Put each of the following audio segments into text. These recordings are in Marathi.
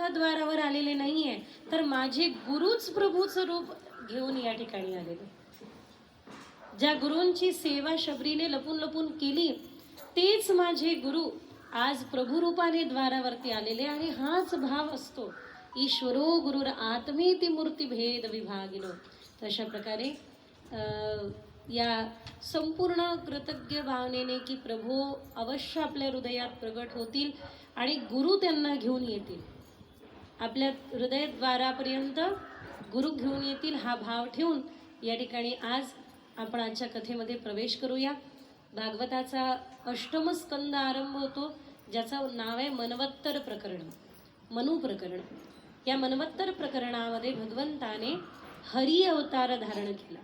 सिंहद्वारावर आलेले नाहीये, तर माझे गुरुच प्रभूचं रूप घेऊन या ठिकाणी आलेले. ज्या गुरूंची सेवा शबरीने लपून लपून केली तेच माझे गुरु आज प्रभू रूपाने द्वारावरती आलेले. आणि हाच भाव असतो, ईश्वरो गुरुर आत्मेति मूर्ती भेद विभागिनो. तशा प्रकारे या संपूर्ण कृतज्ञ भावनेने की प्रभू अवश्य आपल्या हृदयात प्रगट होतील आणि गुरु त्यांना घेऊन येतील, आपल्या हृदयद्वारापर्यंत गुरु घेऊन येतील, हा भाव ठेवून या ठिकाणी आज आपण आजच्या कथेमध्ये प्रवेश करूया. भागवताचा अष्टम स्कंद आरंभ होतो, ज्याचं नाव आहे मनवत्तर प्रकरण, मनु प्रकरण. या मनवत्तर प्रकरणामध्ये भगवंताने हरी अवतार धारण केला.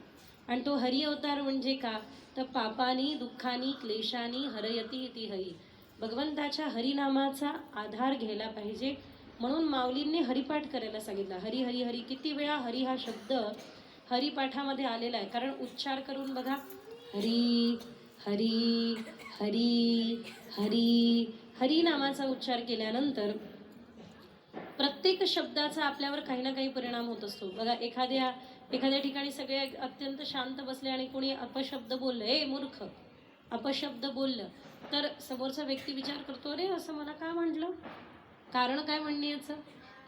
आणि तो हरी अवतार म्हणजे का, तर पापानी दुःखानी क्लेशानी हरयती इति हरी. भगवंताच्या हरिनामाचा आधार घ्यायला पाहिजे, म्हणून माऊलींनी हरिपाठ करायला सांगितला. हरी हरी हरी. किती वेळा हरी हा शब्द हरिपाठामध्ये आलेला आहे, कारण उच्चार करून बघा, हरी हरी हरी हरी. हरी नामाचा उच्चार केल्यानंतर प्रत्येक शब्दाचा आपल्यावर काही ना काही परिणाम होत असतो. बघा, एखाद्या ठिकाणी सगळे अत्यंत शांत बसले आणि कोणी अपशब्द बोललं, ए मूर्ख, अपशब्द बोललं, तर समोरचा व्यक्ती विचार करतो, अरे असं मला का म्हटलं, कारण काय म्हणण्याचं.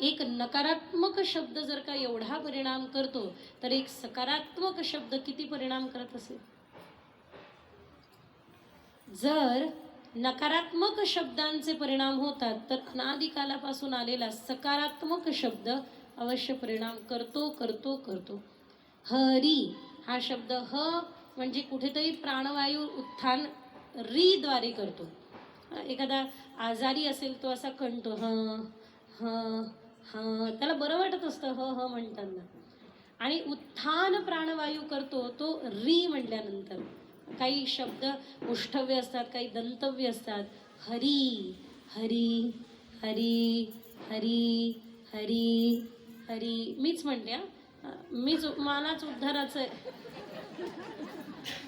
एक नकारात्मक शब्द जर का एवढा परिणाम करतो, तर एक सकारात्मक शब्द किती परिणाम करत असेल. जर नकारात्मक शब्दांचे परिणाम होतात, तर अनादिकालापासून आलेला सकारात्मक शब्द अवश्य परिणाम करतो करतो करतो. हरी हा शब्द, ह म्हणजे कुठेतरी प्राणवायू उत्थान री द्वारे करतो. एखादा आजारी असेल तो असा कणतो, ह ह ह, त्याला बरं वाटत असतं ह ह म्हणताना. आणि उत्थान प्राणवायू करतो तो री म्हटल्यानंतर. काही शब्द उष्ठव्य असतात, काही दंतव्य असतात. हरी हरी हरी हरी हरी हरी. मीच म्हणते, मीच, मलाच उद्धाराचं आहे,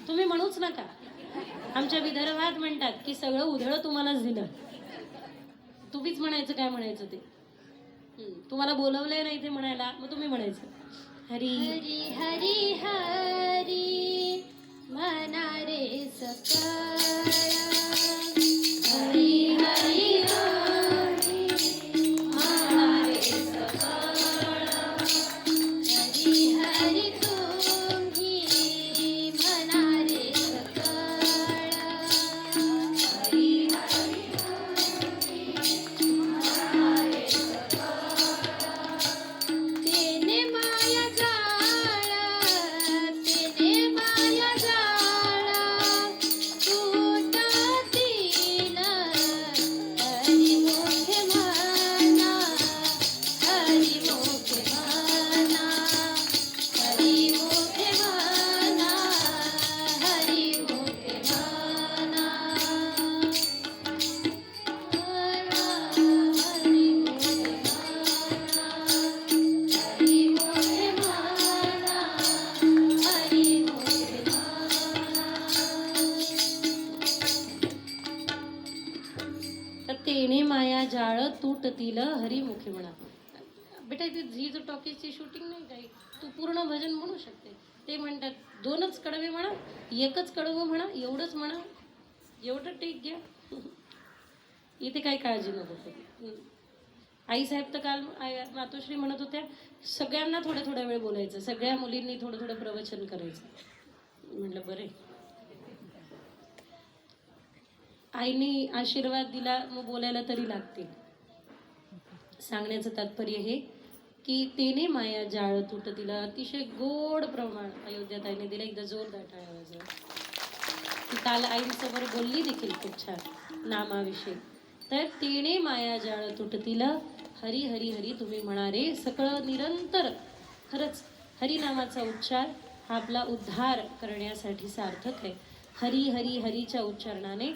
तुम्ही म्हणूच नका. आमच्या विदर्भात म्हणतात की सगळं उधळ तुम्हालाच दिलं, तुम्हीच म्हणायचं काय म्हणायचं ते. तुम्हाला बोलवलंय नाही ते म्हणायला, मग तुम्ही म्हणायचं हरी हरी हरी हरी म्हणा रे सकाळ. हरी हरी हरी म्हणा रे सकाळ. हरी हरी तुम्ही म्हणा रे सकाळ. हरी हरी तुम्ही म्हणा रे सकाळ. तेने माया जाळ, तेने माया जाळ तुटतील. हरी मोठे म्हणा, हरी मोठे म्हणा, हरी मोठे म्हणा, हरी मोठे म्हणा. हरी मोठे म्हणा, हरी मोठे म्हणा, हरी मोठे म्हणा. तर तेने माया जाळ तुटतील हरी मुखे म्हणा. बेटा, इथे झी जो टॉकीजची शूटिंग नाही काही, तू पूर्ण भजन म्हणू शकते. ते म्हणतात 2च कडवे म्हणा, 1च कडवं म्हणा, एवढंच म्हणा, एवढं टेक घ्या. इथे काही काळजी नको. आईसाहेब तर काल मातोश्री म्हणत होत्या, सगळ्यांना थोड्या वेळ बोलायचं, सगळ्या मुलींनी थोडं प्रवचन करायचं. म्हटलं बरे, आईने आशीर्वाद दिला मग बोलायला तरी लागते. सांगण्याचं तात्पर्य हे की तेने माया जाळ तुटतील. अतिशय गोड प्रमाण अयोध्यात आईने दिलं. एकदा जोरदार टाळ्या वाजवा. ती काल आईंसमोर बोलली देखील खूप छान नामाविषयी. तर तेने माया जाळ तुटतील, हरी हरी हरी तुम्ही म्हणारे सकळ निरंतर. खरंच हरिनामाचा उच्चार हा आपला उद्धार करण्यासाठी सार्थक आहे. हरी हरी हरीच्या उच्चारणाने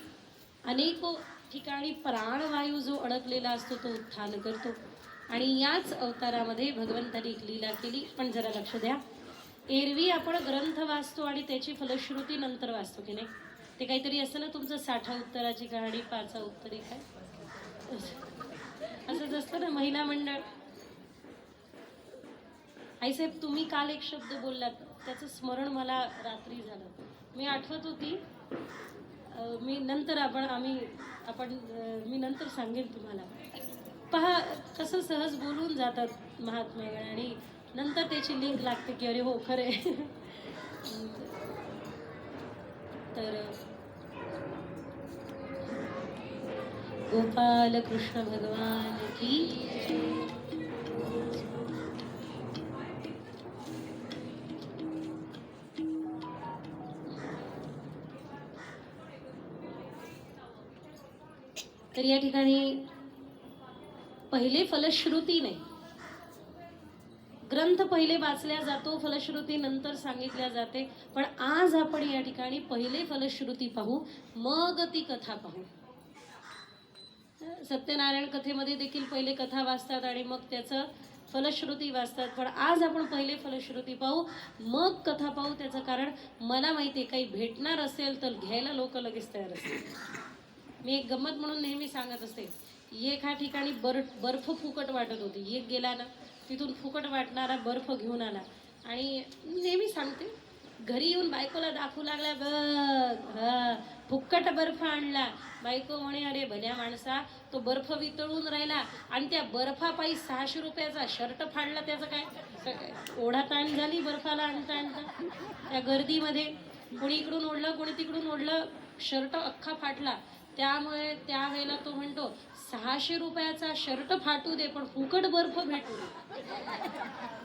अनेको ठिकाणी प्राणवायू जो अडकलेला असतो तो उत्थान करतो. आणि याच अवतारामध्ये भगवंताने एक लीला केली. पण जरा लक्ष द्या, एरवी आपण ग्रंथ वाचतो आणि त्याची फलश्रुती नंतर वाचतो की नाही. ते काहीतरी असतं ना तुमचं 60 उत्तराची कहाणी 5 उत्तरी काय, असंच असतं ना महिला मंडळ. आईसाहेब तुम्ही काल एक शब्द बोललात त्याचं स्मरण मला रात्री झालं. मी आठवत होती, मी नंतर मी नंतर सांगेन तुम्हाला. पहा कसं सहज बोलून जातात महात्मे आणि नंतर त्याची लिंक लागते की अरे हो खरे. तर गोपाल कृष्ण भगवान की. तर या ठिकाणी पहिले फलश्रुती नाही, ग्रंथ पहिले वाचल्या जातो, फलश्रुती नंतर सांगितल्या जाते. पण आज आपण या ठिकाणी पहिले फलश्रुती पाहू, मग ती कथा पाहू. सत्यनारायण कथेमध्ये देखील पहिले कथा वाचतात आणि मग त्याचं फलश्रुती वाचतात. पण आज आपण पहिले फलश्रुती पाहू, मग कथा पाहू. त्याचं कारण मला माहिती आहे, काही भेटणार असेल तर घ्यायला लोक लगेच तयार असतील. मी एक गंमत म्हणून नेहमी सांगत असते, एका ठिकाणी बर्फ फुकट वाटत होती. एक गेला ना, तिथून फुकट वाटणारा बर्फ घेऊन आला आणि नेहमी सांगते, घरी येऊन बायकोला दाखवू लागला, बघ हा फुकट बर्फ आणला. बायको म्हणे, अरे भल्या माणसा, तो बर्फ वितळून राहिला आणि त्या बर्फापायी 600 रुपयाचा शर्ट फाडला. त्याचं काय ओढा ताण झाली बर्फाला आणता आणता. त्या गर्दीमध्ये कोणी इकडून ओढलं कोणी तिकडून ओढलं, शर्ट अख्खा फाटला. त्यामुळे त्यावेळेला तो म्हणतो, 600 रुपयाचा शर्ट फाटू दे पण फुकट बर्फ भेटू दे.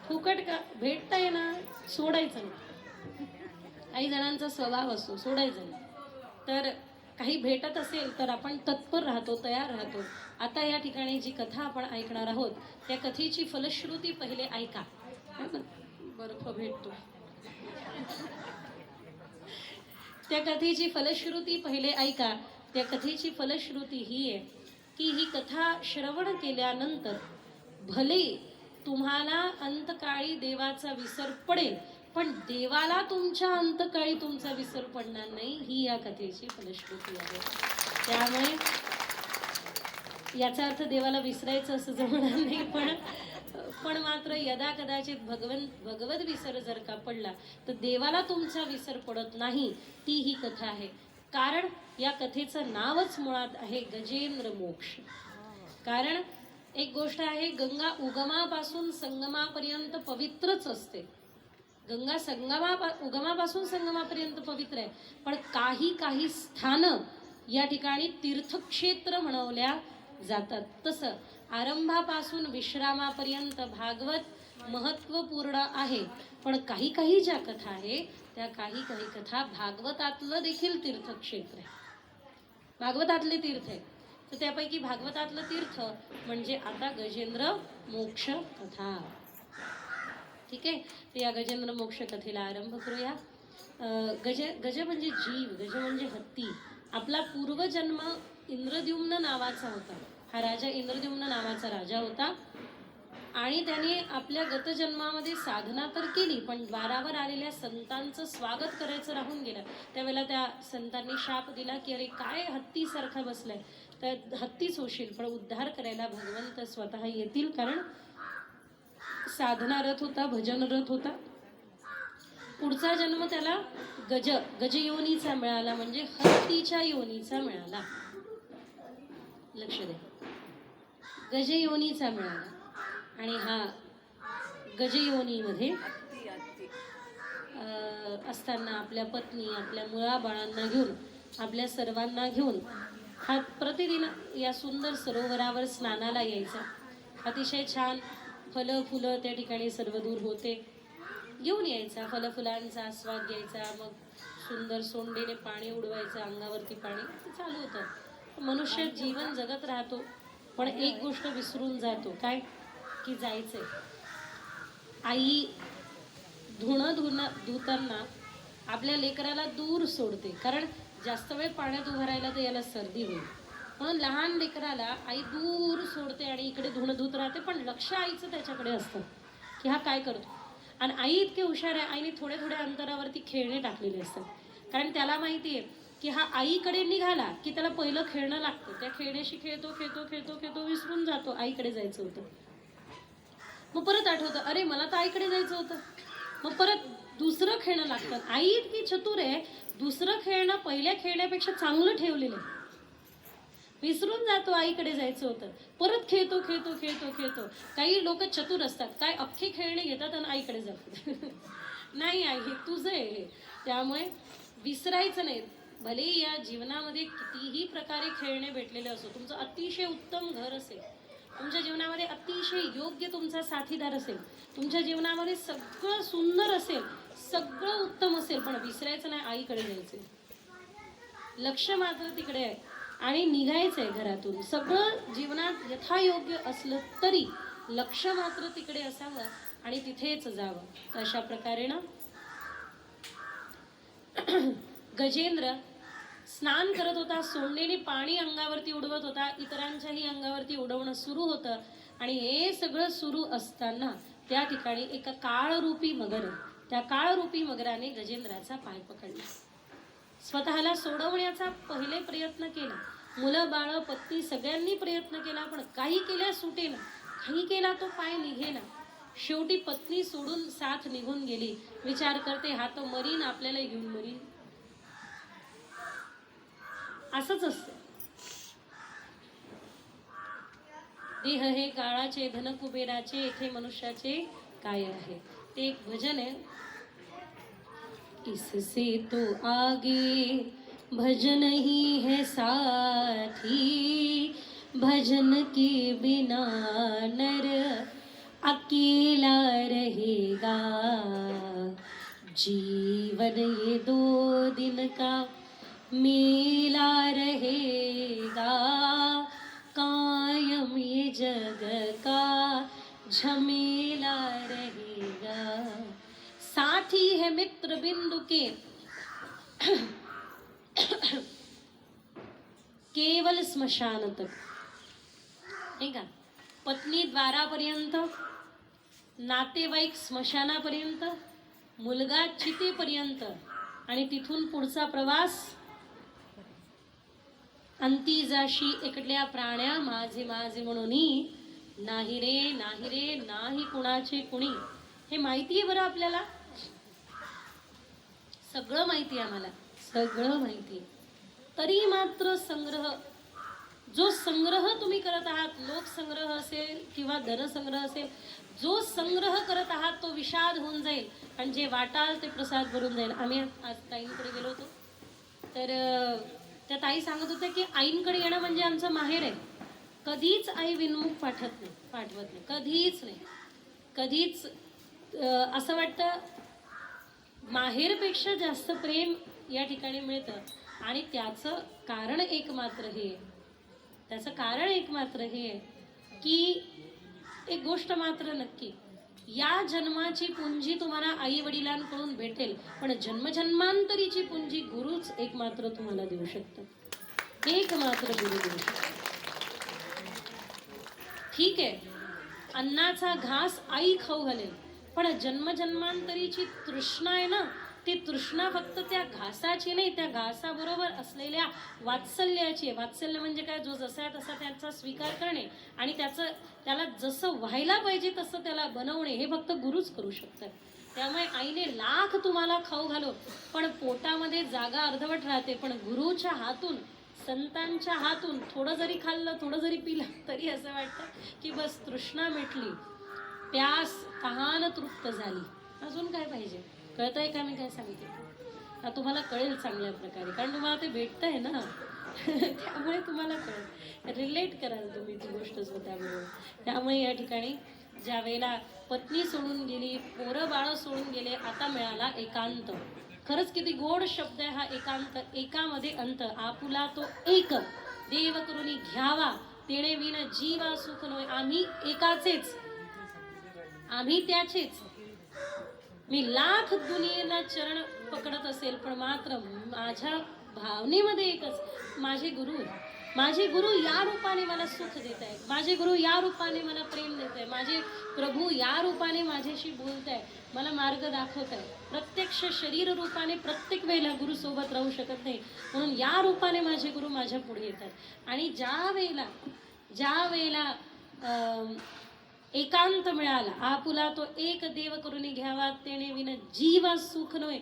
फुकट का भेटताय ना, सोडायचं नाही. काही जणांचा स्वभाव असतो सोडायचं नाही. तर काही भेटत असेल तर आपण तत्पर राहतो, तयार राहतो. आता या ठिकाणी जी कथा आपण ऐकणार आहोत त्या कथेची फलश्रुती पहिले ऐका. बर्फ भेटतो. त्या कथेची फलश्रुती पहिले ऐका. त्या कथेची फलश्रुती ही आहे की ही कथा श्रवण केल्यानंतर भले तुम्हाला अंतकाळी देवाचा विसर पडेल, पण देवाला तुमच्या अंतकाळी तुमचा विसर पडणार नाही. ही या कथेची फलश्रुती आहे. त्यामुळे याचा अर्थ देवाला विसरायचं असं जमणार नाही, पण मात्र यदा कदाचित भगवत विसर जर का पडला तर देवाला तुमचा विसर पडत नाही. ती ही कथा आहे. कारण या कथेचं नावच मुळात आहे गजेंद्र मोक्ष. कारण एक गोष्ट आहे, गंगा उगमापासून संगमापर्यंत पवित्रच असते. गंगा उगमापासून संगमापर्यंत पवित्र आहे, पण काही स्थानं या ठिकाणी तीर्थक्षेत्र म्हणवल्या जातात. तसं आरंभापासून विश्रामापर्यंत भागवत महत्वपूर्ण आहे. पण काही ज्या कथा आहे त्या काही कथा भागवतातलं देखील तीर्थक्षेत्र आहे, भागवतातले तीर्थ आहे. तर त्यापैकी भागवतातलं तीर्थ म्हणजे आता गजेंद्र मोक्ष कथा. ठीक आहे, तर या गजेंद्र मोक्ष कथेला आरंभ करूया. गज म्हणजे जीव, गज म्हणजे हत्ती. आपला पूर्वजन्म इंद्रद्युम्न नावाचा होता. हा राजा इंद्रद्युम्न नावाचा राजा होता आणि त्याने आपल्या गतजन्मामध्ये साधना तर केली, पण द्वारावर आलेल्या संतांचं स्वागत करायचं राहून गेलं. त्यावेळेला त्या संतांनी शाप दिला की अरे काय हत्तीसारखा बसलाय, तर हत्तीच होशील, पण उद्धार करायला भगवंत स्वतः येतील. कारण साधना रथ होता, भजन रथ होता. पुढचा जन्म त्याला गजयोनीचा मिळाला, म्हणजे हत्तीच्या योनीचा मिळाला. लक्ष द्या, गजयोनीचा मिळाला. आणि हा गजयोनीमध्ये असताना आपल्या पत्नी, आपल्या मुलाबाळांना घेऊन, आपल्या सर्वांना घेऊन हा प्रतिदिन या सुंदर सरोवरावर स्नानाला यायचा. अतिशय छान फलं फुलं त्या ठिकाणी सर्व दूर होते, घेऊन यायचा. फुलांचा आस्वाद घ्यायचा, मग सुंदर सोंडेने पाणी उडवायचं, अंगावरती पाणी चालू होतं. मनुष्य जीवन जगत राहतो, पण एक गोष्ट विसरून जातो, काय की जायचंय. आई धुताना आपल्या लेकराला दूर सोडते, कारण जास्त वेळ पाण्यात उभं राहिला तर याला सर्दी होईल. म्हणून लहान लेकराला आई दूर सोडते आणि इकडे धुत राहते, पण लक्ष आईचं त्याच्याकडे असतं की हा काय करतो. आणि आई इतके हुशार आहे, आईने थोड्या अंतरावरती खेळणे टाकलेले असतात. कारण त्याला माहिती आहे की हा आईकडे निघाला की त्याला पहिलं खेळणं लागतं. त्या खेळण्याशी खेळतो खेळतो खेळतो खेळतो विसरून जातो आईकडे जायचं होतं. मग परत आठवतं, अरे मला तर आईकडे जायचं होतं. मग परत दुसरं खेळणं लागतं. आई इतकी चतुर आहे, दुसरं खेळणं पहिल्या खेळण्यापेक्षा चांगलं ठेवलेलं आहे. विसरून जातो आईकडे जायचं होतं, परत खेळतो खेळतो खेळतो खेळतो. काही लोक चतुर असतात, काय अख्खे खेळणे घेतात आणि आईकडे जातात. नाही आई, हे तुझं आहे हे. त्यामुळे विसरायचं नाही. भले या जीवनामध्ये कितीही प्रकारे खेळणे भेटलेले असो, तुमचं अतिशय उत्तम घर असेल, तुमच्या जीवनामध्ये अतिशय योग्य तुमचा साथीदार असेल, तुमच्या जीवनामध्ये सगळं सुंदर असेल, सगळं उत्तम असेल, पण विसरायचं नाही आईकडे जायचं. लक्ष मात्र तिकडे आहे आणि निघायचंय घरातून. सगळं जीवनात यथायोग्य असलं तरी लक्ष मात्र तिकडे असावं आणि तिथेच जावं. अशा प्रकारे ना गजेंद्र स्नान करत होता, सोडलेले पाणी अंगावरती उडवत होता, इतरांच्याही अंगावरती उडवणं सुरू होतं. आणि हे सगळं सुरू असताना त्या ठिकाणी एका काळरूपी मगर, त्या काळरूपी मगराने गजेंद्राचा पाय पकडला. स्वतःला सोडवण्याचा पहिले प्रयत्न केला, मुलं बाळ पत्नी सगळ्यांनी प्रयत्न केला, पण काही केल्या सुटेना, काही केला तो पाय निघेना. शेवटी पत्नी सोडून साथ निघून गेली. विचार करते, हा तो मरीन, आपल्याला घेऊन मरीन. असंच असतं. देह हे काळाचे, धन कुबेराचे, येथे मनुष्याचे काय आहे. ते एक भजन आहे, इससे तो आगे भजन ही है साथी, भजन के बिना नर अकेला रहेगा, जीवन ये 2 दिन का मेला रहेगा, कायम ये जग का झमेला रहेगा, साथी है मित्र बिंदु के केवल स्मशान तक. नाही का, पत्नी द्वारापर्यंत, नातेवाईक स्मशानापर्यंत, मुलगा चितेपर्यंत, आणि तिथून पुढचा प्रवास अंतिजाशी एकटल्या प्राण्या माझे माझे म्हणून नाही रे नाही रे नाही कुणाचे कुणी. हे माहिती आहे बरं आपल्याला, सगळं माहिती आहे आम्हाला, सगळं माहिती आहे. तरी मात्र संग्रह, जो संग्रह तुम्ही करत आहात, लोकसंग्रह असेल किंवा धनसंग्रह असेल, जो संग्रह करत आहात तो विषाद होऊन जाईल आणि जे वाटाल ते प्रसाद भरून जाईल. आम्ही आज ताईंकडे गेलो होतो, तर त्या ताई सांगत होत्या की आईंकडे येणं म्हणजे आमचं माहेर आहे. कधीच आई विनमुख पाठवत नाही, कधीच नाही. कधीच असं वाटतं माहेरपेक्षा जास्त प्रेम या ठिकाणी मिळतं. आणि त्याचं कारण एक मात्र हे, त्याचं कारण एक मात्र हे की एक गोष्ट मात्र नक्की, या जन्माची पुंजी तुम्हाला आई वडिलांकडून भेटेल, पण जन्मजन्मांतरीची पुंजी गुरुच एक मात्र तुम्हाला देऊ शकतो. एक मात्र गुरु देऊ शकतो. ठीक आहे, अन्नाचा घास आई खाऊ घालेल, पण जन्मजन्मांतरीची तृष्णा आहे ना, ती तृष्णा फक्त त्या घासाची नाही, त्या घासाबरोबर असलेल्या वात्सल्याची आहे. वात्सल्य म्हणजे काय, जो जसा आहे तसा त्याचा स्वीकार करणे आणि त्याला जसं व्हायला पाहिजे तसं त्याला बनवणे, हे फक्त गुरुच करू शकतात. त्यामुळे आईने लाख तुम्हाला खाऊ घालो, पण पोटामध्ये जागा अर्धवट राहते. पण गुरुच्या हातून, संतांच्या हातून थोडं जरी खाल्लं, थोडं जरी पिलं, तरी असं वाटतं की बस तृष्णा मिटली, प्यास तहान तृप्त झाली, अजून काय पाहिजे. कळतंय का मी काय सांगितलं? तुम्हाला कळेल चांगल्या प्रकारे, कारण तुम्हाला ते भेटतंय ना. त्यामुळे तुम्हाला कळेल, रिलेट कराल तुम्ही ती गोष्ट स्वतःबरोबर. त्यामुळे या ठिकाणी ज्या वेळेला पत्नी सोडून गेली, पोरं बाळं सोडून गेले, आता मिळाला एकांत. खरंच किती गोड शब्द आहे हा एकांत. एकामध्ये अंत, आपुला तो एक देव करुणी घ्यावा, तेणे विन जीवा सुख नोय. आम्ही एकाचेच, आम्ही त्याचेच. मी लाख दुनियेला चरण पकडत असेल, पण मात्र माझ्या भावनेमध्ये एकच, माझे गुरु. माझे गुरु या रूपाने मला सुख देत आहेत, माझे गुरु या रूपाने मला प्रेम देत आहे, माझे प्रभू या रूपाने माझ्याशी बोलताय, मला मार्ग दाखवताय. प्रत्यक्ष शरीर रूपाने प्रत्येक वेळेला गुरु सोबत राहू शकत नाही, म्हणून या रूपाने माझे गुरु माझ्या पुढे येतात. आणि ज्या वेळेला एकांत मिळाला, आपुला तो एक देव करून घ्यावा, तेने विन जीवा सुख नव्हे.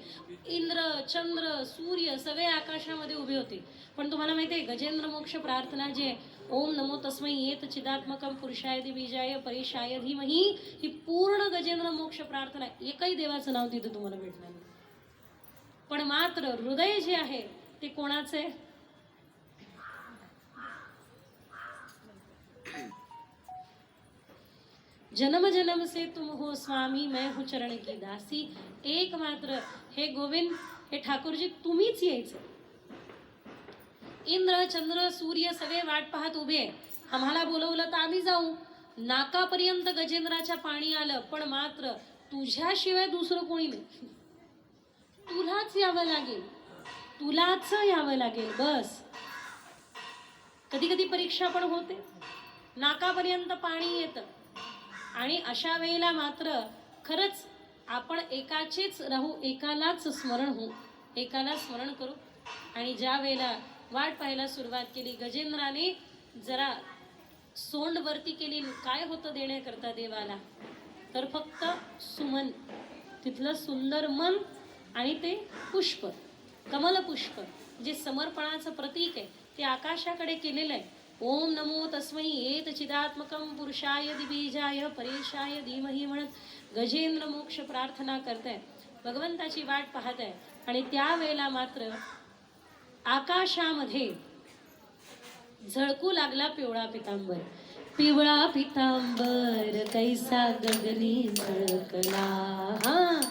इंद्र, चंद्र, सूर्य सगळे आकाशामध्ये उभे होते. पण तुम्हाला माहिती आहे, गजेंद्र मोक्ष प्रार्थना जी आहे, ओम नमो तस्मै येत चिदात्मकम पुरुषाय दिबीजाय परेशाय धीमहि, ही पूर्ण गजेंद्र मोक्ष प्रार्थना, एकही देवाचं नाव तिथं तुम्हाला भेटणार नाही. पण मात्र हृदय जे आहे ते कोणाचं आहे? जन्म जन्म से तुम हो स्वामी, मैं हूं चरण की दासी. एक मात्र हे गोविंद, हे ठाकूरजी तुम्हीच यायचं. इंद्र, चंद्र, सूर्य सगळे वाट पाहत उभे, आम्हाला बोलवलं तर आम्ही जाऊ. नाकापर्यंत गजेंद्राच्या पाणी आलं, पण मात्र तुझ्याशिवाय दुसरं कोणी नाही. तुलाच यावं लागेल, तुलाच यावं लागेल बस. कधी कधी परीक्षा पण होते, नाकापर्यंत पाणी येतं, आणि अशा वेळेला मात्र खरंच आपण एकाचेच राहू, एकालाच स्मरण होऊ, एकाला स्मरण करू. आणि ज्या वेळेला वाट पाहायला सुरुवात केली, गजेंद्राने जरा सोंड वरती केली. काय होतं देण्याकरता देवाला? तर फक्त सुमन, तिथलं सुंदर मन आणि ते पुष्प, कमल पुष्प, जे समर्पणाचं प्रतीक आहे, ते आकाशाकडे केलेलं आहे. ओम नमो तस्मै येत चिदात्मकम पुरुषाय दिबीजाय परेशाय धीमहि म्हणत गजेंद्र मोक्ष प्रार्थना करताय, भगवंताची वाट पाहत आहे. आणि त्यावेळेला मात्र आकाशामध्ये झळकू लागला पिवळा पितांबर. पिवळा पितांबर कैसा गगनी झळकला, हा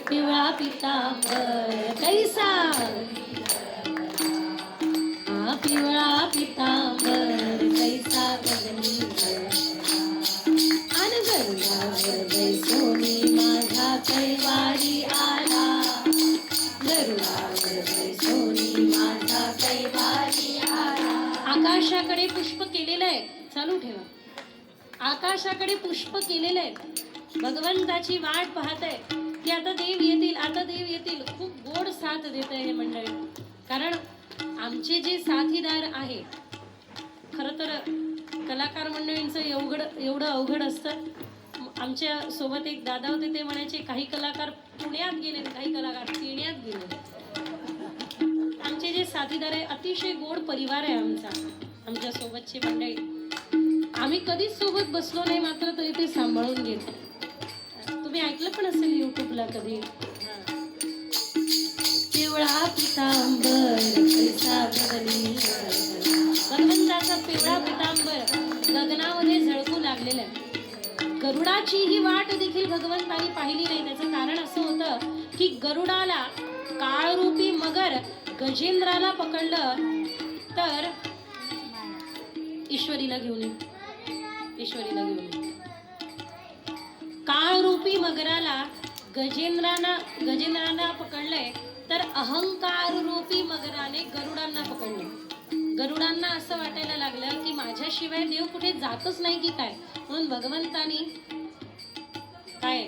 पिवळा पितांबर कैसा, हा पिवळा पितांबर कैसा गगनी झळकला. अन गरुडावर बैसोनी माझा कैवारी आला, गरुडावर बैसोनी माझा कैवारी आला. आकाशाकडे पुष्प केलेलं आहे, चालू ठेवा. आकाशाकडे पुष्प केलेलं आहे, भगवंताची वाट पाहत आहे की आता देव येतील, आता देव येतील. खूप गोड साथ देत आहे हे मंडळी. कारण आमचे जे साथीदार आहे, खरं तर कलाकार मंडळींचं एवढं अवघड असतं. आमच्या सोबत एक दादा होते, ते म्हणायचे काही कलाकार पुण्यात गेले, काही कलाकार पिण्यात गेले. आमचे जे साथीदार आहे, अतिशय गोड परिवार आहे आमचा, आमच्या सोबतची मंडळी. आम्ही कधीच सोबत बसलो नाही, मात्र तरी ते सांभाळून घेत. तुम्ही ऐकलं पण असेल युट्यूबला कधी. पिवळा पितांबर कैसा गगनी, भगवंताचा पिवळा पितांबर गगनामध्ये झळकू लागलेला आहे. गरुडाची ही वाट देखील भगवंतानी पाहिली नाही. त्याचं कारण असं होतं की गरुडाला काळरूपी मगर गजेंद्राला पकडलं तर ईश्वरीला घेऊन काळरूपी मगराला गजेंद्रांना पकडलंय, तर अहंकार रूपी मगराने गरुडांना पकडले. गरुडांना असं वाटायला लागलं की माझ्याशिवाय देव कुठे जातच नाही की काय, म्हणून भगवंतानी काय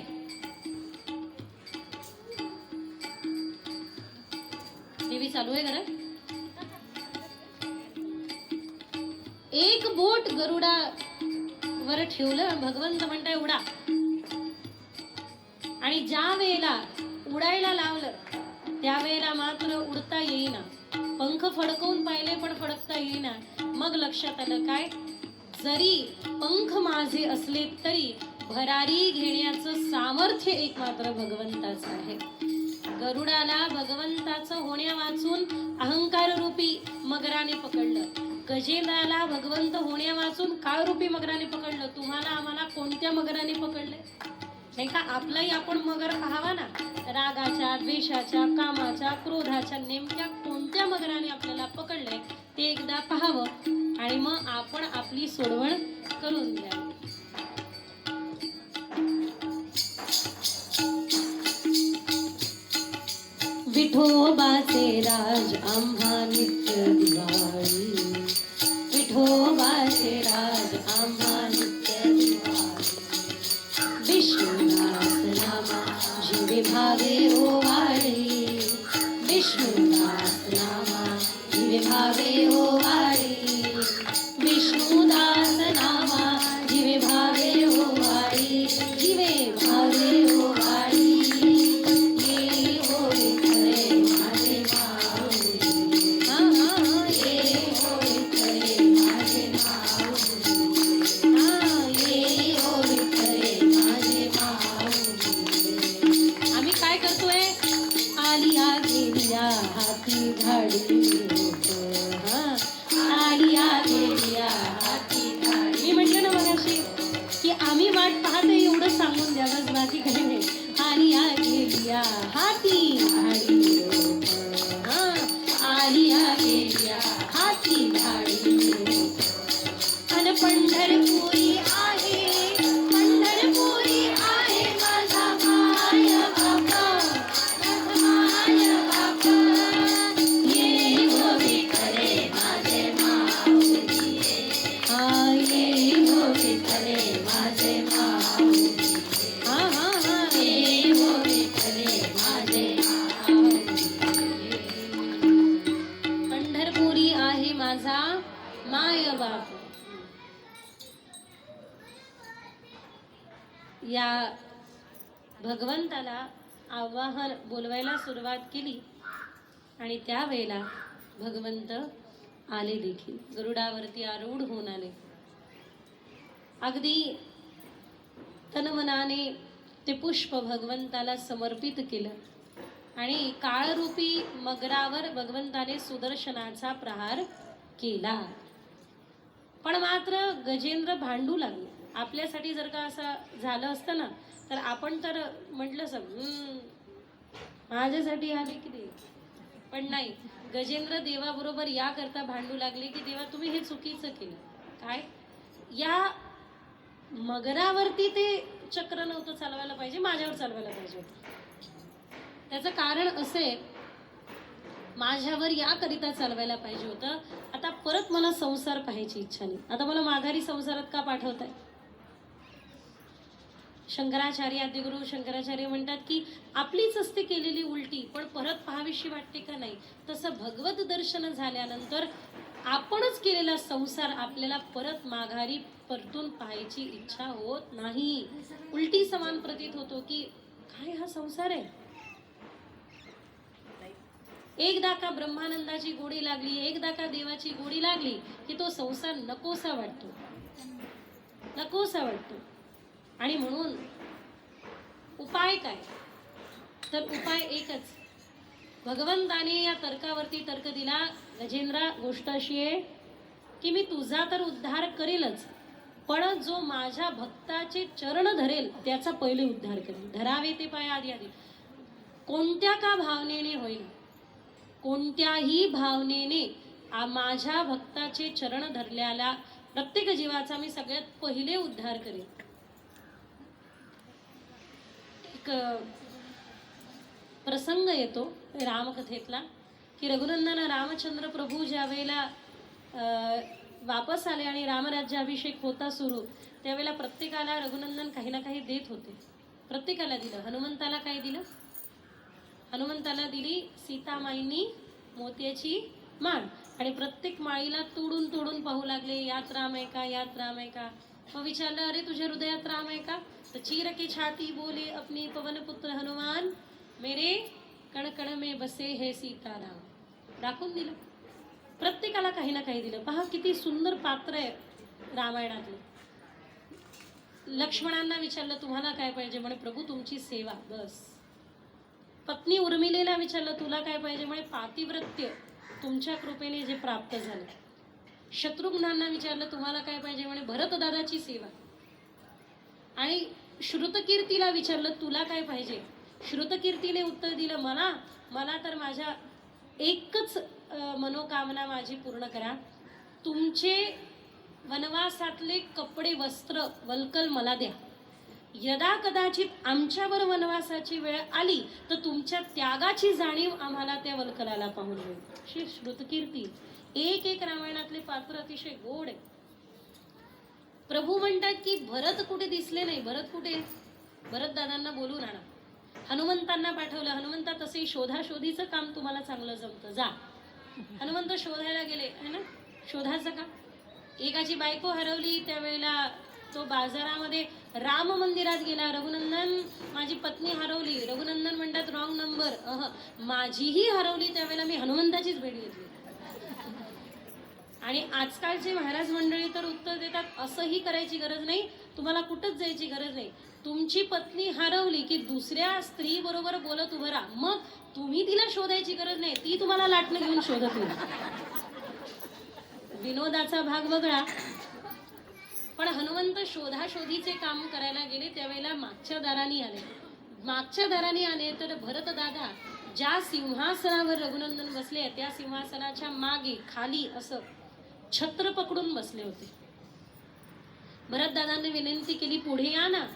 टीव्ही चालू आहे घरात, एक बोट गरुडावर ठेवलं. भगवंत म्हणताय उडा. आणि ज्या वेळेला उडायला लावलं त्यावेळेला मात्र उडता येईना. पंख फडकवून पाहिले पण फडकता येईना. मग लक्षात आलं काय, जरी पंख माझे असले तरी भरारी घेण्याचं सामर्थ्य एक मात्र भगवंताचं आहे. गरुडाला भगवंताचं होण्या वाचून अहंकार रूपी मगराने पकडलं, गजेंद्राला भगवंत होण्या वाचून काळरूपी मगराने पकडलं. तुम्हाला आम्हाला कोणत्या मगराने पकडले नाही का? आपलाही आपण मगर पाहावा ना, रागाच्या, द्वेषाच्या, कामाच्या, क्रोधाच्या नेमक्या कोणत्या मगराने आपल्याला पकडले ते एकदा पाहावं आणि मग आपण आपली सोडवण करून द्यावी. विठोबाचे राज आम्हा नित्य दिवाळी, विठोबाचे राज आम्हा नित्य दिवाळी. विष्णुदास नामा जीवे भावे ओवाळे, विष्णुदास नामा जीवे भावे ओवाळे, विष्णुदास नामा जीवे भावे ओवाळे, जीवे भावे ओवाळे, ये होय खरे माझे माऊली, हा हा हा, ये होय खरे माझे माऊली, हा ये होय खरे माझे माऊली. आम्ही काय करतोय? आलिया गेलिया हाती धाडी रोप, हा आलिया गेलिया हाती धाडी. मी म्हटलं ना मगाशी की आम्ही वाट पाहतोय एवढं सांगून द्या, बस बाकी काही नाही. आलिया गेलिया हाती धाडी रोप, हा आलिया गेलिया हाती धाडी रोप. अन पंढरपुरी आहे, पंढरपुरी आहे माझा माय बापा, माय बापा, ये हो विठ्ठले माझे माऊली, हा ये हो विठ्ठले माझे माऊली, हा हा हा, ये हो विठ्ठले माझे माऊली. पंढरपुरी आहे माझा माय बाप. या भगवंताला आवाहन बोलवायला सुरुवात केली आणि त्यावेळेला भगवंत आले देखील, गरुडावरती आरूढ होऊन आले. अगदी तनमनाने ते पुष्प भगवंताला समर्पित केलं आणि काळरूपी मगरावर भगवंताने सुदर्शनाचा प्रहार केला. पण मात्र गजेंद्र भांडू लागले. आपल्यासाठी जर का असं झालं असतं ना तर आपण तर म्हटलं माझ्यासाठी आले की ते, पण नाही. गजेंद्र देवाबरोबर या करता भांडू लागले की देवा तुम्ही हे चुकीचं केलं. काय? या मगरावरती ते चक्र नव्हतं चालवायला पाहिजे, माझ्यावर चालवायला पाहिजे होतं. त्याचं कारण असे, माझ्यावर याकरिता चालवायला पाहिजे होतं. आता परत मला संसार पाहायची इच्छा नाही. आता मला माघारी संसारात का पाठवताय? शंकराचार्य, आदिगुरु शंकराचार्य म्हणतात की आपलीच असते केलेली उलटी पण परत पाहावीशी वाटते का नाही. तसं भगवत दर्शन झाल्यानंतर आपणच केलेला संसार आपल्याला परत माघारी परतून पाहायची इच्छा होत नाही. उलटी समान प्रतीत होतो की काय हा संसार आहे. एकदा का ब्रह्मानंदाची गोडी लागली, एकदा का देवाची गोडी लागली की तो संसार नकोसा वाटतो, नकोसा वाटतो. आणि म्हणून उपाय काय? तर उपाय एकच. भगवंताने या तर्कावरती तर्क दिला, गजेंद्रा गोष्ट अशी आहे की मी तुझा तर उद्धार करेलच, पण जो माझ्या भक्ताचे चरण धरेल त्याचा पहिले उद्धार करेल. धरावे ते पाय आधी आधी. कोणत्या का भावनेने होईल, कोणत्याही भावनेने माझ्या भक्ताचे चरण धरल्याला प्रत्येक जीवाचा मी सगळ्यात पहिले उद्धार करेल. एक प्रसंग येतो रामकथेतला की रघुनंदन रामचंद्र प्रभू ज्या वेळेला वापस आले आणि रामराज्याभिषेक होता सुरू, त्यावेळेला प्रत्येकाला रघुनंदन काही ना काही देत होते. प्रत्येकाला दिलं. हनुमंताला काय दिलं? हनुमंताला दिली सीतामाईंनी मोत्याची माळ आणि प्रत्येक माळीला तोडून तोडून पाहू लागले, यात राम आहे का, यात राम आहे का. मग विचारलं, अरे तुझ्या हृदयात राम आहे का? तर चीर के छाती बोले अपनी पवन पुत्र हनुमान, मेरे कण कण में बसे हे सीताराम. दाखवून दिलं. प्रत्येकाला काही ना काही दिलं. पहा किती सुंदर पात्र आहे रामायणातलं. लक्ष्मणांना विचारलं तुम्हाला काय पाहिजे? म्हणे प्रभू तुमची सेवा बस. पत्नी उर्मिलेला विचारलं तुला काय पाहिजे? म्हणे पातिव्रत्य तुमच्या कृपेने जे प्राप्त झालं. शत्रुघ्नांना विचारलं तुम्हाला काय पाहिजे? म्हणे भरतदादाची सेवा. आणि श्रुतकीर्तीला विचारलं तुला काय पाहिजे? श्रुतकीर्तीने उत्तर दिलं मला तर माझ्या एकच मनोकामना माझी पूर्ण करा. तुमचे वनवासातले कपडे वस्त्र वल्कल मला द्या. यदा कदाचित आमच्यावर वनवासाची वेळ आली तर तुमच्या त्यागाची जाणीव आम्हाला त्या वल्कलाला पाहून होईल. अशी श्रुतकीर्ती. एक एक रामायणातले पात्र अतिशय गोड आहे. प्रभू म्हणतात की भरत कुठे दिसले नाही. भरत कुठे? भरतदादांना बोलून आणा. हनुमंतांना पाठवलं. हनुमंता तसे शोधाशोधीचं काम तुम्हाला चांगलं जमतं, जा. हनुमंत शोधायला गेले है ना, शोधाचं का. एकाची बायको हरवली, त्यावेळेला तो बाजारामध्ये राम मंदिरात गेला. रघुनंदन माझी पत्नी हरवली. रघुनंदन म्हणतात रॉंग नंबर. माझीही हरवली, त्यावेळेला मी हनुमंताचीच भेट घेतली. आणि आजकालचे महाराज मंडळी तर उत्तर देतात असंही करायची गरज नाही, तुम्हाला कुठंच जायची गरज नाही. तुमची पत्नी हरवली की दुसऱ्या स्त्री बरोबर बोलत उभं राहा, मग तुम्ही तिला शोधायची गरज नाही, ती तुम्हाला लाटणं घेऊन शोधत नाही. विनोदाचा भाग वगळा, पण हनुमंत शोधाशोधीचे काम करायला गेले. त्यावेळेला मागच्या दाराने आले तर भरतदादा ज्या सिंहासनावर रघुनंदन बसले त्या सिंहासनाच्या मागे खाली असं छत्र पकडून बसले होते. भरतदादांनी विनंती केली, पुढे या ना,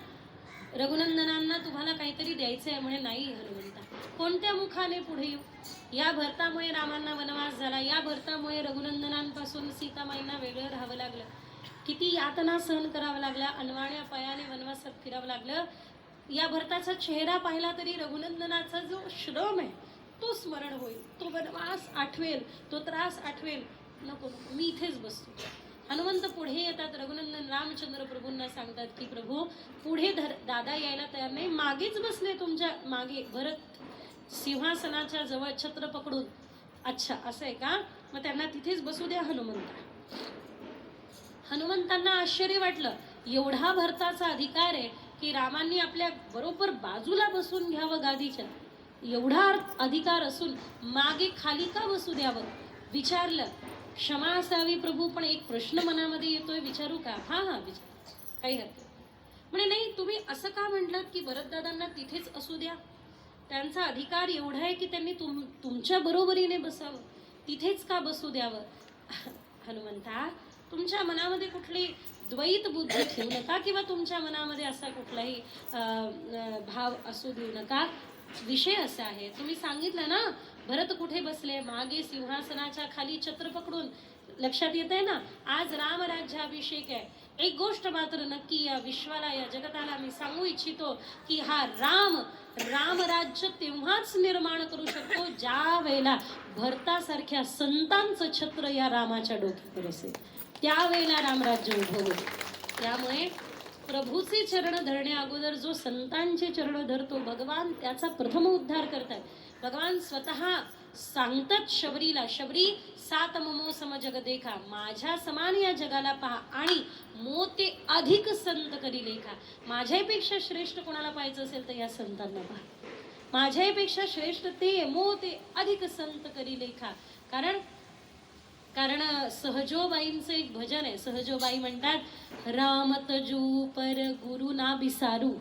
रघुनंदनांना तुम्हाला काहीतरी द्यायचं आहे. म्हणे नाही हनुमंता, कोणत्या मुखाने पुढे येऊ. या भरतामुळे रामांना वनवास झाला, या भरतामुळे रघुनंदनांपासून सीतामाईंना वेगळं राहावं लागलं, किती यातना सहन करावं लागला, अनवाण्या पायाने वनवासात फिरावं लागलं. या भरताचा चेहरा पाहिला तरी रघुनंदनाचा जो श्रम आहे तो स्मरण होईल, तो वनवास आठवेल, तो त्रास आठवेल. नको नको, मी इथेच बसतो. हनुमंत पुढे येतात. रघुनंदन रामचंद्र प्रभूंना सांगतात की प्रभू पुढे दादा यायला तयार नाही, मागेच बसले तुमच्या मागे. भरत सिंहासनाच्या जवळ छत्र पकडून. अच्छा असं आहे का, मग त्यांना तिथेच बसू द्या हनुमंतांना आश्चर्य वाटलं, एवढा भरताचा अधिकार आहे की रामांनी आपल्या बरोबर बाजूला बसून घ्यावं गादीच्या, एवढा अधिकार असून मागे खाली का बसू द्यावं. विचारलं, क्षमा असावी प्रभू, पण एक प्रश्न मनामध्ये येतोय, विचारू का. हा विचार, काही हरकत. म्हणे नाही, तुम्ही असं का म्हटलं की भरतदादांना तिथेच असू द्या, त्यांचा अधिकार एवढा आहे की त्यांनी तुमच्या बरोबरीने बसावं, तिथेच का बसू द्यावं. हनुमंता, तुमच्या मनामध्ये कुठली द्वैत बुद्धी ठेवू नका किंवा तुमच्या मनामध्ये असा कुठलाही भाव असू देऊ नका. विषय असा आहे, तुम्ही सांगितलं ना भरत कुठे बसले, मागे सिंहासनाच्या खाली छत्र पकडून. लक्षात येत आहे ना, आज रामराज्याभिषेक आहे. एक गोष्ट मात्र नक्की या विश्वाला, या जगताला मी सांगू इच्छितो की हा रामराज्य तेव्हाच निर्माण करू शकतो ज्या वेळेला भरतासारख्या संतांचं छत्र या रामाच्या डोक्यावर असेल, त्यावेळेला रामराज्य उभं होईल. त्यामुळे प्रभूचे चरण धरण्या अगोदर जो संतांचे चरण धरतो भगवान त्याचा प्रथम उद्धार करतात. भगवान स्वतः सांगतात शबरीला, शबरी सात ममो सम जग देखा, माझ्या समान या जगाला पहा आणि मोते अधिक संत करी लेखा. माझ्यापेक्षा श्रेष्ठ कोणाला पाहायचं असेल तर या संतांना पहा. माझ्यापेक्षा श्रेष्ठ ते मोते अधिक संत करी लेखा. कारण सहजोबाईंचं एक भजन आहे. सहजोबाई म्हणतात, राम तजू पर गुरु ना बिसारू.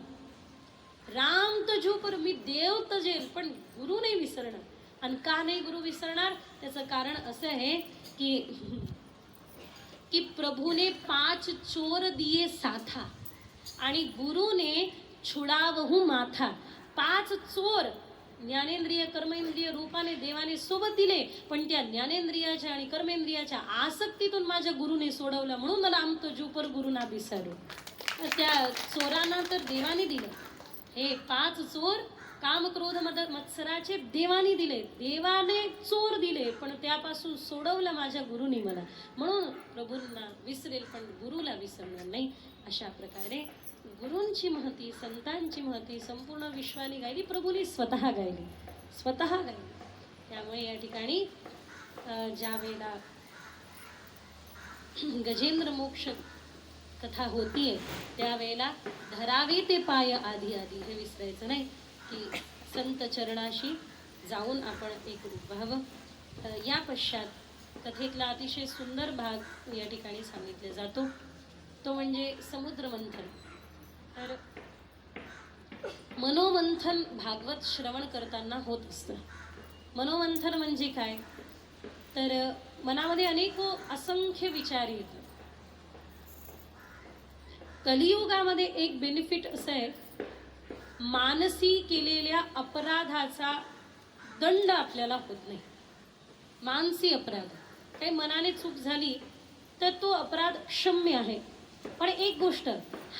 राम तजू पर, मी देव तजेल पण गुरु नाही विसरणार. आणि का नाही गुरु विसरणार, त्याचं कारण असं आहे की प्रभूने 5 चोर दिये साथा आणि गुरुने छुडावहू माथा. 5 चोर ज्ञानेंद्रिय कर्मेंद्रिय रूपाने देवाने सोबत दिले, पण त्या ज्ञानेंद्रियाच्या आणि कर्मेंद्रियाच्या आसक्तीतून माझ्या गुरुने सोडवलं, म्हणून मला आमतो जुपर गुरु ना बिसारू. त्या चोरांना तर देवाने दिलं. हे 5 चोर काम क्रोध मत्सराचे देवाने दिले, देवाने चोर दिले, पण त्यापासून सोडवलं माझ्या गुरुनी मला. म्हणून प्रभूंना विसरेल पण गुरुला विसरणार नाही. अशा प्रकारे गुरूंची महती, संतांची महती संपूर्ण विश्वाने गायली, प्रभूंनी स्वतः गायली. त्यामुळे या ठिकाणी ज्या वेळेला गजेंद्र मोक्ष कथा होतीये त्यावेळेला धरावे ते पाय आधी आधी, हे विसरायचं नाही की संत चरणाशी जाऊन आपण एकरूप व्हावं. या पश्चात कथेतला अतिशय सुंदर भाग या ठिकाणी सांगितला जातो, तो म्हणजे समुद्र मंथन. तर मनोमंथन भागवत श्रवण करताना होत असतं. मनोमंथन म्हणजे काय, तर मनामध्ये अनेक असंख्य विचार येतात. कलियुगामध्ये एक बेनिफिट असं आहे, मानसी केलेल्या अपराधाचा दंड आपल्याला होत नाही. मानसी अपराध, काही मनाने चूक झाली तर तो अपराध क्षम्य आहे. पण एक गोष्ट,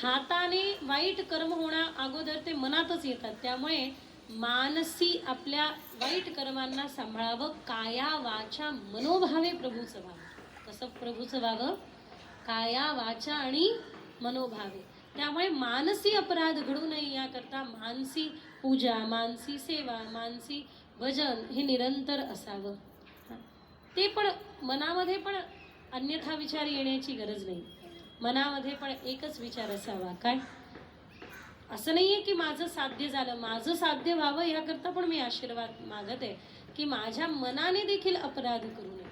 हाताने वाईट कर्म होण्या अगोदर ते मनातच येतात. त्यामुळे मानसी आपल्या वाईट कर्मांना सांभाळावं. काया वाचा मनोभावे प्रभूचं व्हावं. कसं प्रभूचं व्हावं? काया वाचा आणि मनोभावे. त्यामुळे मानसी अपराध घडू नये याकरता मानसी पूजा, मानसी सेवा, मानसी भजन हे निरंतर असावं. ते पण मनामध्ये पण अन्यथा विचार येण्याची गरज नाही. मनामध्ये पण एकच विचार असावा, काय? असं नाहीये की माझं साध्य झालं, माझं साध्य व्हावं याकरता पण मी आशीर्वाद मागत आहे की माझ्या मनाने देखील अपराध करू नये,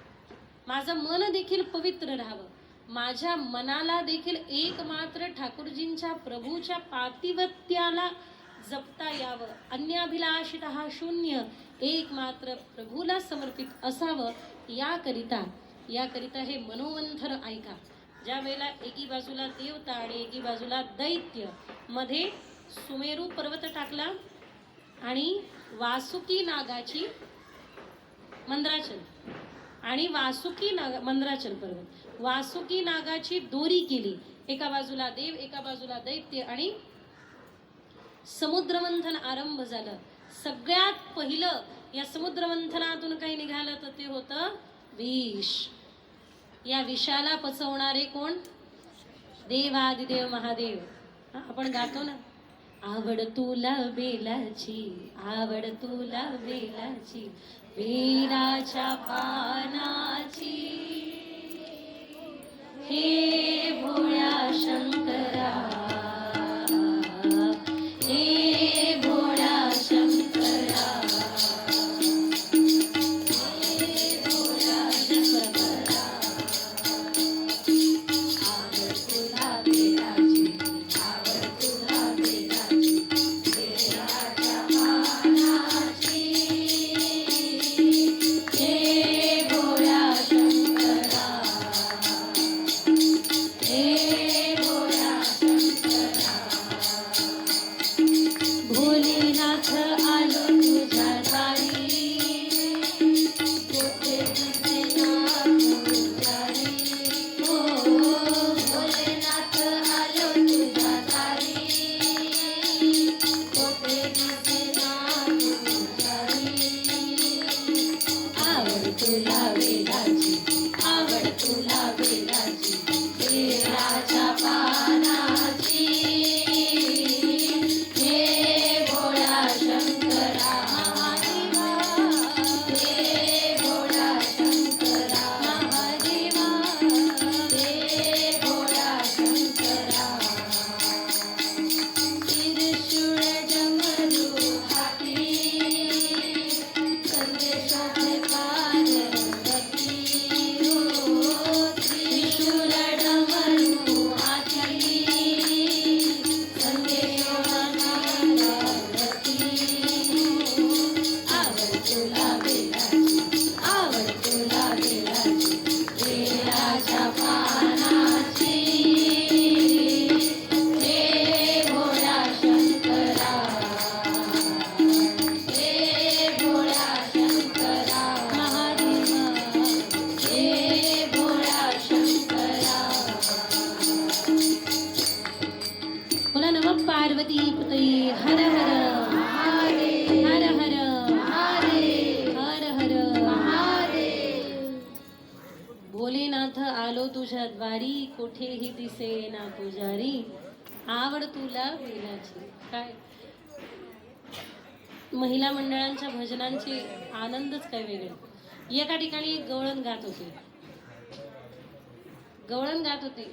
माझं मन देखील पवित्र राहावं, माझ्या मनाला देखील एकमात्र ठाकूरजींच्या प्रभूच्या पातिवत्याला जपता यावं. अन्याभिलाषित हा शून्य एकमात्र प्रभूला समर्पित असावं. याकरिता हे मनोमंथन ऐका. ज्या वेळेला एकी बाजूला देवता आणि एकी बाजूला दैत्य, मध्ये सुमेरू पर्वत टाकला आणि वासुकी नागाची मंद्राचल आणि मंद्राचल पर्वत, वासुकी नागाची दोरी केली. एका बाजूला देव, एका बाजूला दैत्य, आणि समुद्रमंथन आरंभ झालं. सगळ्यात पहिलं या समुद्रमंथनातून काही निघालं तर ते होतं विष. या विषाला पचवणारे कोण? देवादिदेव महादेव. आपण गातो ना, आवड तुला बेलाची, आवड तुला बेलाची, बेलाच्या पानाची, हे भोळ्या शंकरा, हे भोळ्या शंकरा, हे भोळ्या शंकरा, आवड तुला बेलाची, आवड तुला बेलाची, बेलाच्या पानाची, हे भोळ्या शंकरा, हे भोळ्या शंकरा. भोलेनाथ आलो तुझ्या दारी, कोठे दिसेना पुजारी, हो भोलेनाथ आलो तुझ्या दारी, कोठे दिसेना पुजारी, आवड तुला वेलाची, आवड तुला वेलाची, बेलाच्या पानाची, हे भोळ्या शंकरा महादेवा, हे भोळ्या शंकरा महादेवा, हे भोळ्या शंकरा. त्रिशूळ डमरू हाती, संदेशाचे पार्वती, हो त्रिशूळ डमरू हाती, संदेशाचे पार्वती, आवड तुला बेलाची, आवड तुला बेलाची, बेलाच्या पानाची, हे भोळ्या शंकरा, हे भोळ्या शंकरा महादेवा, हे भोळ्या शंकरा. बोला नमः पार्वती पतये हर हर महादेव, हर हर महादेव, हर हर महादेव. भोलेनाथ आलो तुझ्या द्वारी, कोठेही दिसेना पुजारी, आवड तुला बेलाची. काय महिला मंडळांच्या भजनांचे आनंदच काय वेगळे. एका ठिकाणी गवळण गात होते, गवळण गात होते,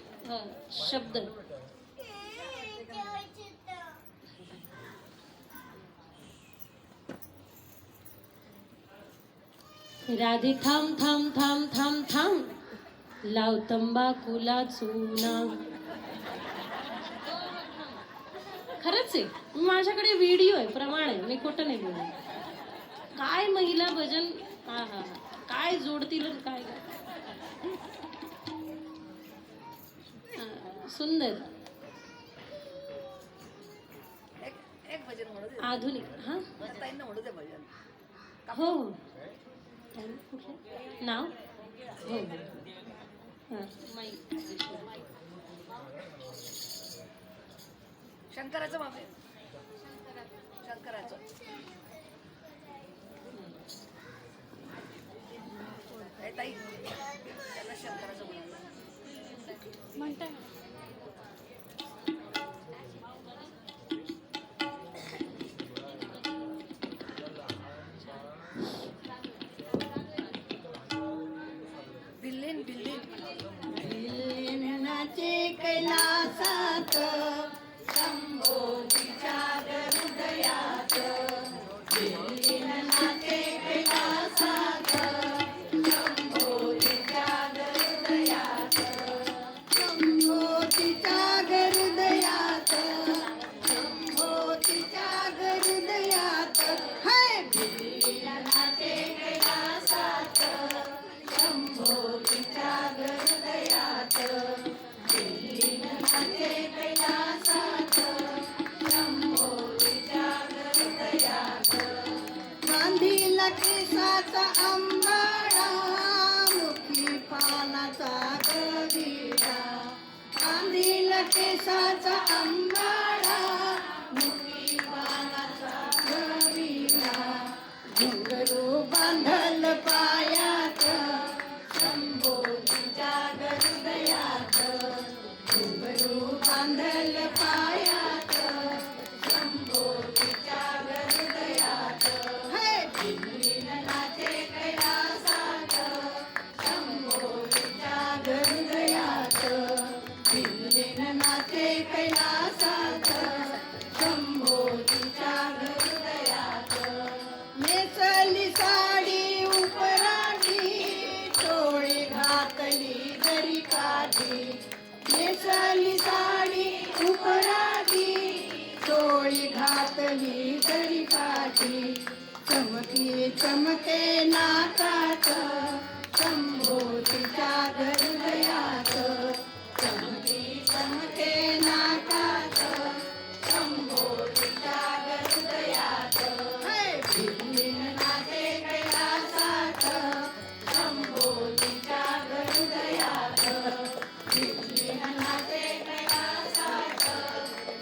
शब्द राधे थांब थांब थांब थांब थांब, लाव तंबाखूला चुना. खरंच आहे, माझ्याकडे व्हिडिओ आहे, प्रमाण आहे, मी खोटं नाही बोलत. काय महिला भजन, हा हा काय जोडतील, काय सुंदर आधुनिक. हा हो हो, नाव हो हो, हां माई शंकराचं बाबा शंकराचं ताई त्याला शंकराचं म्हणता बिल्लीन बिल्लीन नाचे कैलासात शंभोजीच्या हृदयात नाचे कैलासात शंभोजीच्या हृदयात शंभोजीच्या हृदयात शंभोजीच्या हृदयात हाय नाचे कैलासात शंभोजीच्या हृदयात नाचे कैलासात शंभोजीच्या हृदयात गांधीला केसाचा अंबाडा मुखी पानाचा गवीरा गांधीला केसाचा अंबाडा मुखी पानाचा गवीरा घुंगरू बांधल पायात शंभोजीच्या हृदयात घुंगरू बांधल पायात शंभोजीच्या हृदयात हे दिल्लीन नाचे कैलासात शंभोजीच्या हृदयात दिल्लीन नाचे कैलासात शंभोजीच्या हृदयात नेसली साडी उपराठी चोळी घातली दरी काठी नेसली साडी उपराठी चोळी घातली दरी काठी चमकी चमके नाकात शंभोजीच्या हृदयात चमकी चमके नाकात शंभोजीच्या हृदयात दिल्लीन नाचे कैलासात शंभोजीच्या हृदयात दिल्लीन नाचे कैलासात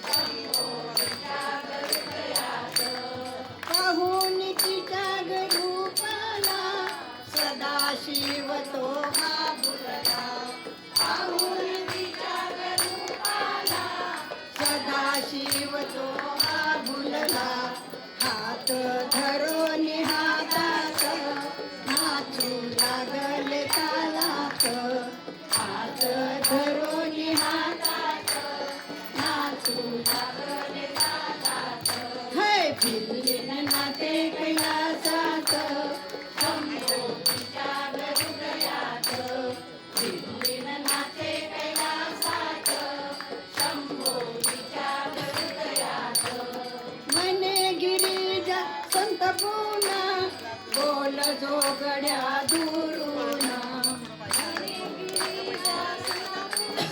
शंभोजीच्या हृदयात पाहून तिच्या रूपाला सदाशिव तो भाबुरला पाहून तिच्या रूपाला सदाशिव तो भाबुरला हात धरून हातात नाचू लागले तालात हात धरून हातात नाचू लागले तालात हे दिल्लीन नाचे कैलासात शंभोजीच्या हृदयात दिल्लीन नाचे कैलासात शंभोजीच्या हृदयात मने गिरिजा संत पुना बोल जोगड्या दुरुना मने गिरिजा संत पुना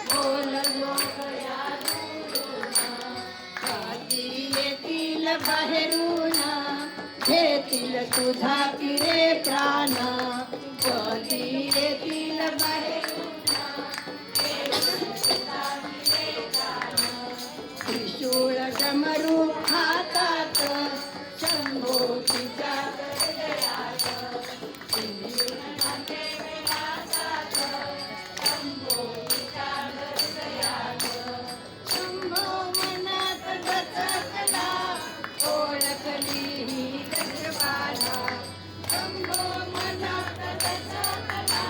बोल जोगड्या दुरुना हाती येतील बाहेरुना घेतील तुझा किरे प्राण कधी येतील बाहेरुना त्रिशूळ डमरू हातात शंभोजीच्या हृदयात दिल्लीन नाचे कैलासात शंभोजीच्या हृदयात शंभो मनात गचकला ओळखली ही गजबाला शंभो मनात गचकला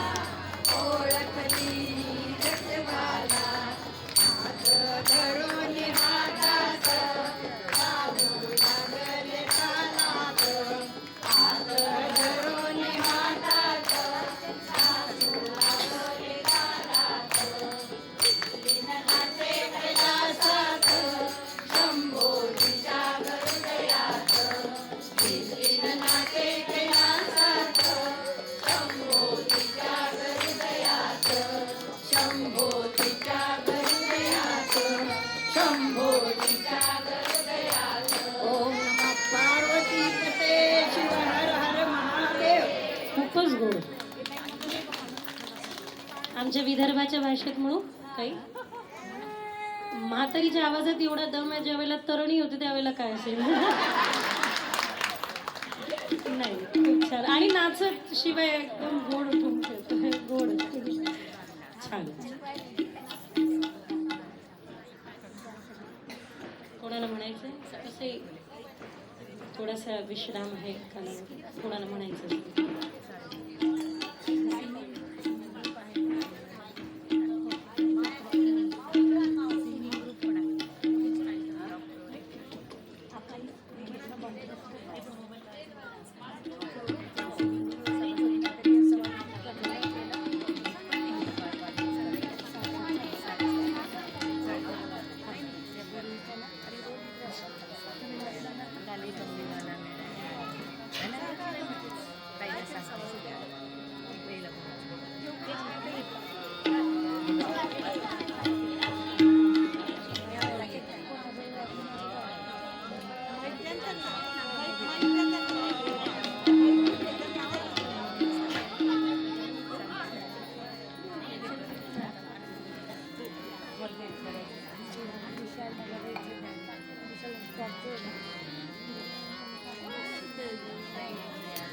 ओळखली ही गजबाला हात धरून हातात लागू लागले तालात हात धरून हातात लागू लागले तालात दिल्लीन नाचे कैलासात शंभोजीच्या हृदयात दिल्लीन नाचे कैलासात शंभोजीच्या हृदयात शंभोजीच्या हृदयात शंभोजीच्या हृदयात ओम नमः पार्वती पते शिव हर हर महादेव खूपच गोड. आमच्या विदर्भाच्या भाषेत म्हणू काही म्हातारीच्या आवाजात एवढा दम आहे, ज्या वेळेला तरणी होते त्यावेळेला काय असेल. नाही खूप छान. आणि नाचत शिवाय एकदम गोड गोड छान. कोणाला म्हणायचं कसं थोडासा विश्राम आहे कालावधी, कोणाला म्हणायचं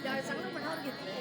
त्यावेळेस चांगलं मनावर घेतलं.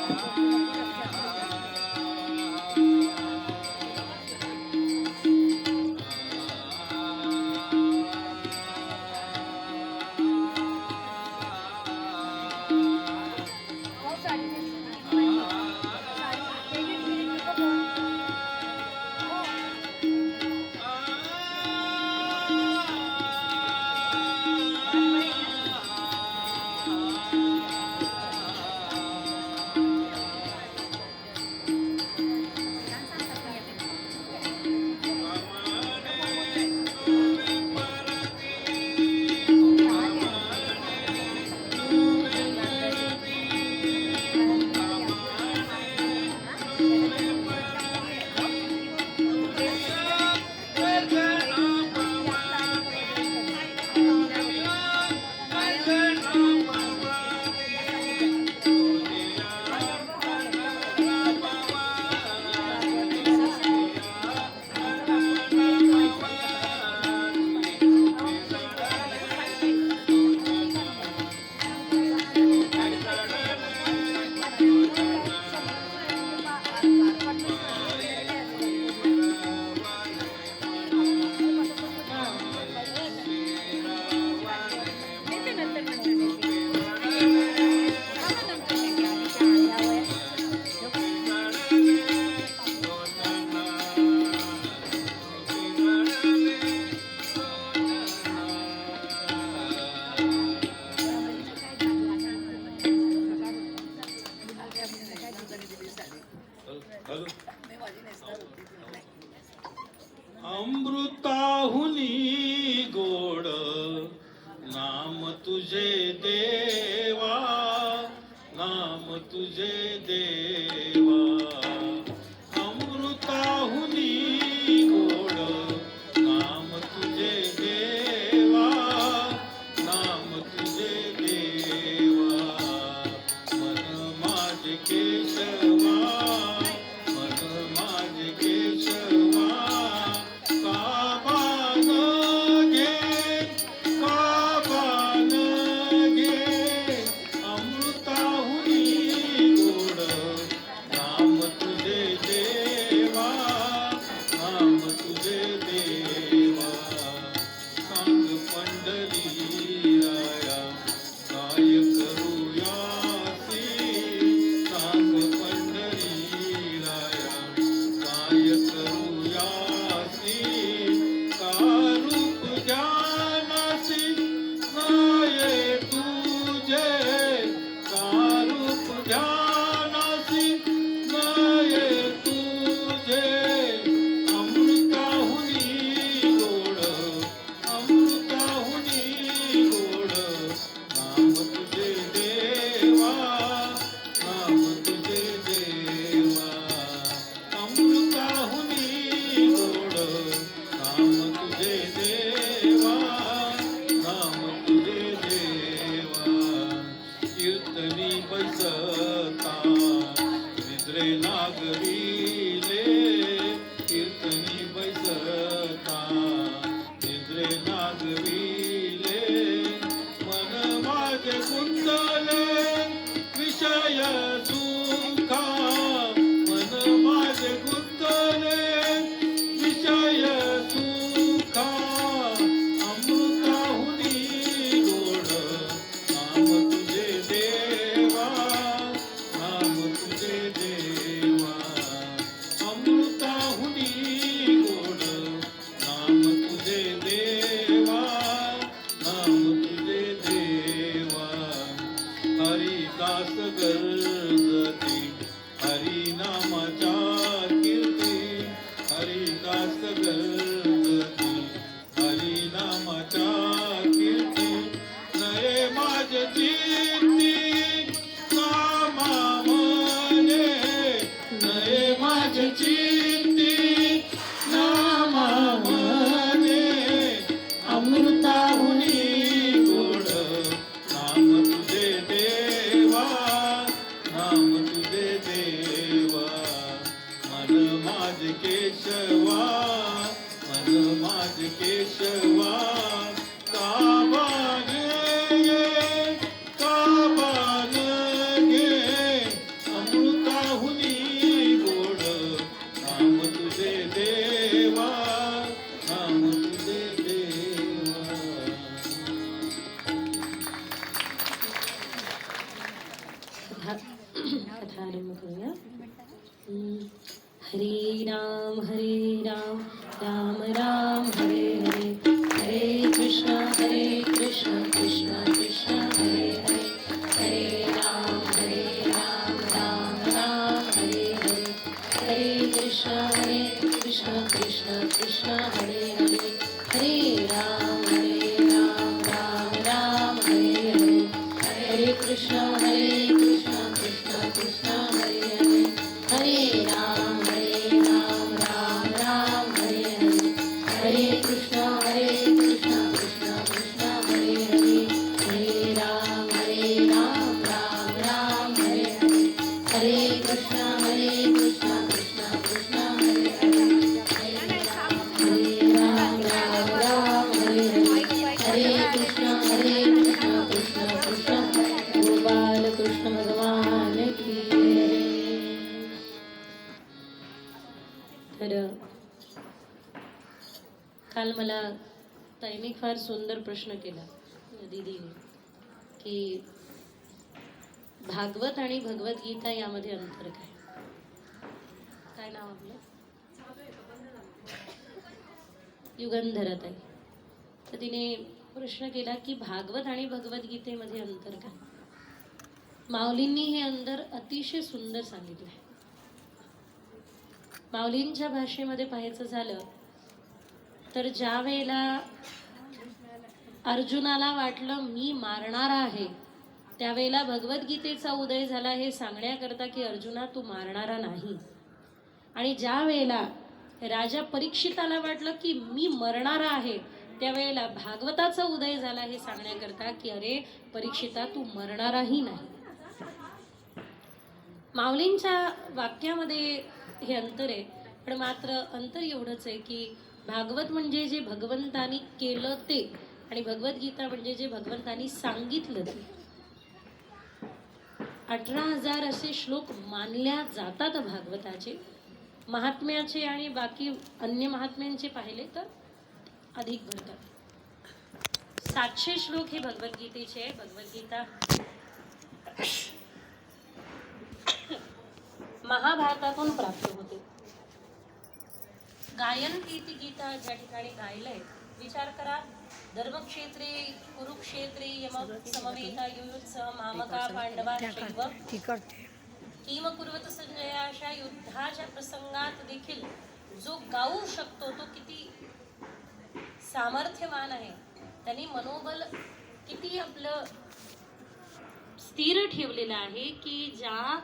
हो, साडी नेसली. साडी. एक मिनिट नको बोल. हो. अमृताहुनी गोड नाम तुझे देवा, नाम तुझे देवा. अमृताहुनी गोड नाम तुझे देवा, नाम तुझे देवा. मन माझे केशवा, मन माझे केशवा. काबान घे, काबान घे. अमृताहुनी गोड नाम तुझे देवा, नाम तुझे देवा. सांग पंढरी राया काय करूयासी, सांग पंढरी राया काय करूयासी. का रूप ज्ञानासी नाये तुझे, का रूप ज्ञानासी नाये तुझे. अमृताहुनी गोड, अमृताहुनी गोड नाम तुझे देवा, नाम तुझे देवा. अमृताहुनी गोड नाम तुझे देवा, नाम तुझे देवा. कीर्तनी बैसता निद्रे नागरीले, कीर्तनी बैसता निद्रे नागरीले. मन माझे गुंतले विषय सुखा, मन माझे गुंतले विषय सुखा. अमृताहुनी गोड नाम तुझे देवा, नाम तुझे देवा. अमृताहुनी गोड नाम तुझे देवा, नाम तुझे देवा. हरिदास गर्जती हरिनामाच्या कीर्ती, हरिदास गर्जती हरिनामाच्या कीर्ती. नये माझे चित्ती कामा मने, नये माझे चित्ती नामा मने. अमृताहुनी गोड नाम तुझे देवा, नाम तुझे देवा. मन माझे केशवा, मन माझे केशवा. काबान घे, काबान घे. कथा आरंभ करूया. हरे राम राम राम हरे हरे, हरे कृष्ण कृष्ण कृष्ण हरे हरे, हरे राम राम राम हरे हरे, हरे कृष्ण कृष्ण कृष्ण हरे हरे, हरे राम राम हरे हरे, हरे कृष्ण कृष्ण कृष्ण हरे हरे, हरे राम राम हरे हरे, हरे कृष्ण कृष्ण कृष्ण हरे हरे, हरे राम राम हरे हरे, हरे कृष्ण कृष्ण कृष्ण हरे हरे, हरे राम राम हरे हरे, हरे कृष्ण कृष्ण कृष्ण गोपाल कृष्ण भगवान की जय. तर काल मला ताईने फार सुंदर प्रश्न केला दीदीने की भागवत आणि भगवद्गीता यामध्ये अंतर काय. काय नाव आपलं युगंधरा ताई. तर तिने प्रश्न केला की भागवत आणि भगवद्गीतेमध्ये अंतर काय. माऊलींनी हे अंतर अतिशय सुंदर सांगितलंय. माऊलींच्या भाषेमध्ये पाहायचं झालं तर ज्या वेळेला अर्जुनाला वाटलं मी मारणारा आहे, त्यावेळेला भगवद्गीतेचा उदय झाला हे सांगण्याकरता की अर्जुना तू मारणारा नाही. आणि ज्या वेळेला राजा परीक्षिताला वाटलं की मी मरणारा आहे, त्यावेळेला भागवताचा उदय झाला हे सांगण्याकरता की अरे परीक्षिता तू मरणाराही नाही. माऊलींच्या वाक्यामध्ये हे अंतर आहे, पण मात्र अंतर एवढंच आहे की भागवत म्हणजे जे भगवंतानी केलं ते, आणि भगवद्गीता म्हणजे जे भगवंतानी सांगितलं ते. 18,000 असे श्लोक मानल्या जातात भागवताचे, महात्म्याचे आणि बाकी अन्य महात्म्यांचे पाहिले तर अधिक भरतात. 700 श्लोक हे भगवद्गीतेचे आहे. भगवद्गीता महाभारतातून प्राप्त होते. गायन कीर्ती गीता ज्या ठिकाणी गायलंय, विचार करा. धर्मक्षेत्रे कुरुक्षेत्रे यम समवेता युयुत्स मामका पांडवा शैव किम कुर्वत संजय. अशा युद्धाच्या प्रसंगात देखील जो गाऊ शकतो तो किती सामर्थ्यवान आहे. त्यांनी मनोबल किती आपलं स्थिर ठेवलेलं आहे की ज्या